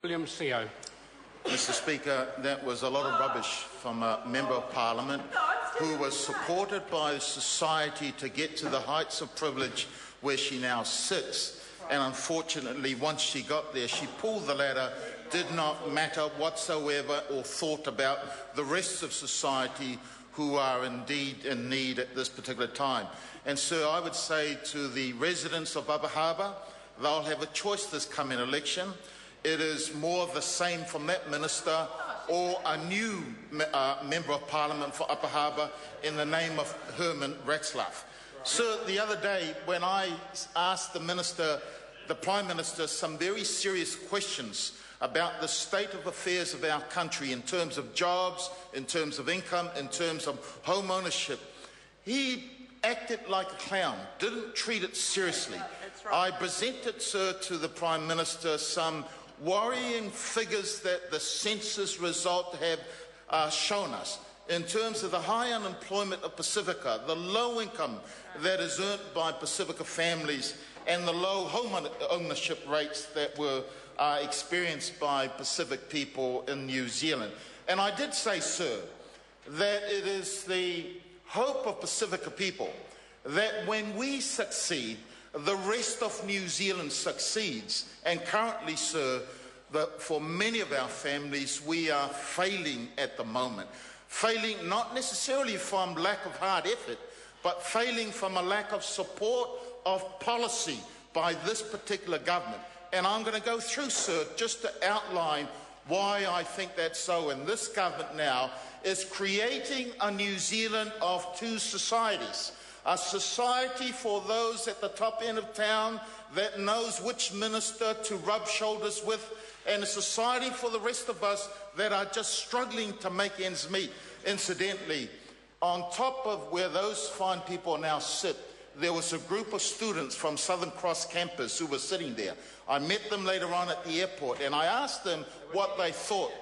William CO. Mr. Speaker, that was a lot of rubbish from a Member of Parliament who was supported by society to get to the heights of privilege where she now sits. And unfortunately, once she got there, she pulled the ladder, did not matter whatsoever or thought about the rest of society who are indeed in need at this particular time. And so I would say to the residents of Upper Harbour, they'll have a choice this coming election. It is more of the same from that minister or a new Member of Parliament for Upper Harbour in the name of Herman Ratzlaff. So the other day when I asked the Prime Minister, some very serious questions about the state of affairs of our country in terms of jobs, in terms of income, in terms of home ownership, he acted like a clown, didn't treat it seriously. I presented, sir, to the Prime Minister some worrying figures that the census result have shown us in terms of the high unemployment of Pacifica, the low income that is earned by Pacifica families, and the low home ownership rates that were experienced by Pacific people in New Zealand. And I did say, sir, that it is the hope of Pacifica people that when we succeed, the rest of New Zealand succeeds. And currently, sir, for many of our families, we are failing at the moment. Failing not necessarily from lack of hard effort, but failing from a lack of support of policy by this particular government. And I'm going to go through, sir, just to outline why I think that's so. And this government now is creating a New Zealand of two societies. A society for those at the top end of town that knows which minister to rub shoulders with, and a society for the rest of us that are just struggling to make ends meet. Incidentally, on top of where those fine people now sit, there was a group of students from Southern Cross campus who were sitting there. I met them later on at the airport and I asked them what they thought.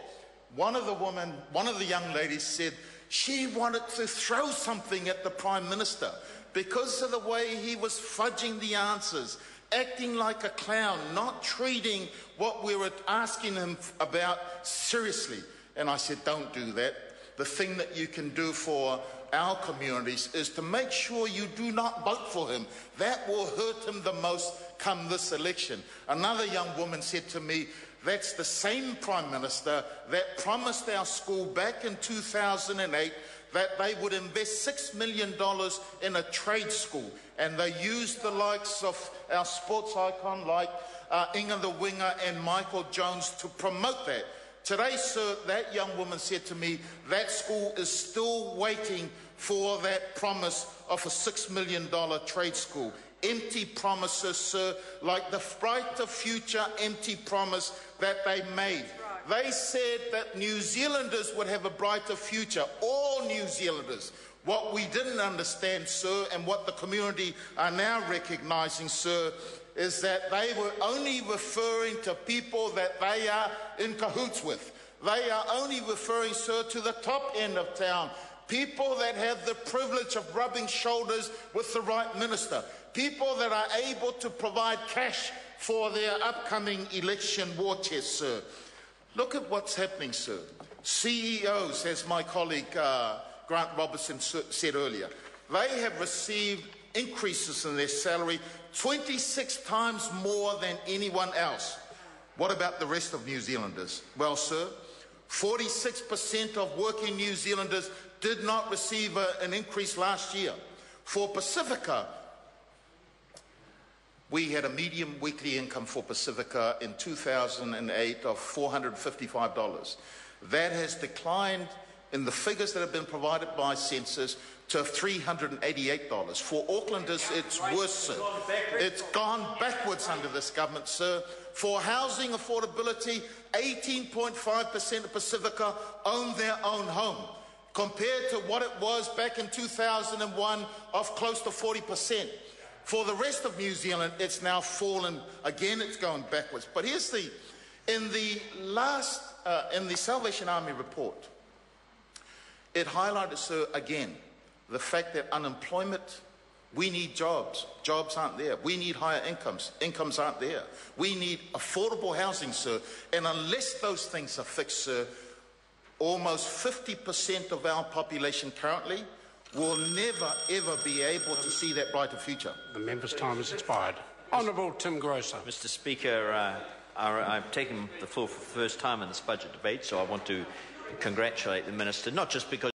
One of the young ladies said she wanted to throw something at the Prime Minister because of the way he was fudging the answers, acting like a clown, not treating what we were asking him about seriously. And I said, don't do that. The thing that you can do for our communities is to make sure you do not vote for him. That will hurt him the most come this election. Another young woman said to me, that's the same Prime Minister that promised our school back in 2008 that they would invest $6 million in a trade school. And they used the likes of our sports icon like Inga the Winger and Michael Jones to promote that. Today, sir, that young woman said to me, that school is still waiting for that promise of a $6 million trade school. Empty promises, sir, like the brighter future empty promise that they made. They said that New Zealanders would have a brighter future, all New Zealanders. What we didn't understand, sir, and what the community are now recognising, sir, is that they were only referring to people that they are in cahoots with. They are only referring, sir, to the top end of town. People that have the privilege of rubbing shoulders with the right minister. People that are able to provide cash for their upcoming election war chest, sir. Look at what's happening, sir. CEOs, as my colleague Grant Robertson said earlier, they have received increases in their salary 26 times more than anyone else. What about the rest of New Zealanders? Well, sir, 46% of working New Zealanders did not receive an increase last year. For Pacifica, we had a median weekly income for Pacifica in 2008 of $455. That has declined in the figures that have been provided by census to $388. For Aucklanders, it's worse, sir. It's gone backwards under this government, sir. For housing affordability, 18.5% of Pacifica own their own home, compared to what it was back in 2001 of close to 40%. For the rest of New Zealand, it's now fallen again. It's going backwards. But here's in the Salvation Army report, it highlighted, sir, again, the fact that unemployment We need jobs. Jobs aren't there. We need higher incomes. Incomes aren't there. We need affordable housing, sir. And unless those things are fixed, sir, almost 50% of our population currently will never, ever be able to see that brighter future. The member's time has expired. Honourable Tim Grosser. Mr. Speaker, I've taken the floor for the first time in this budget debate, so I want to congratulate the Minister, not just because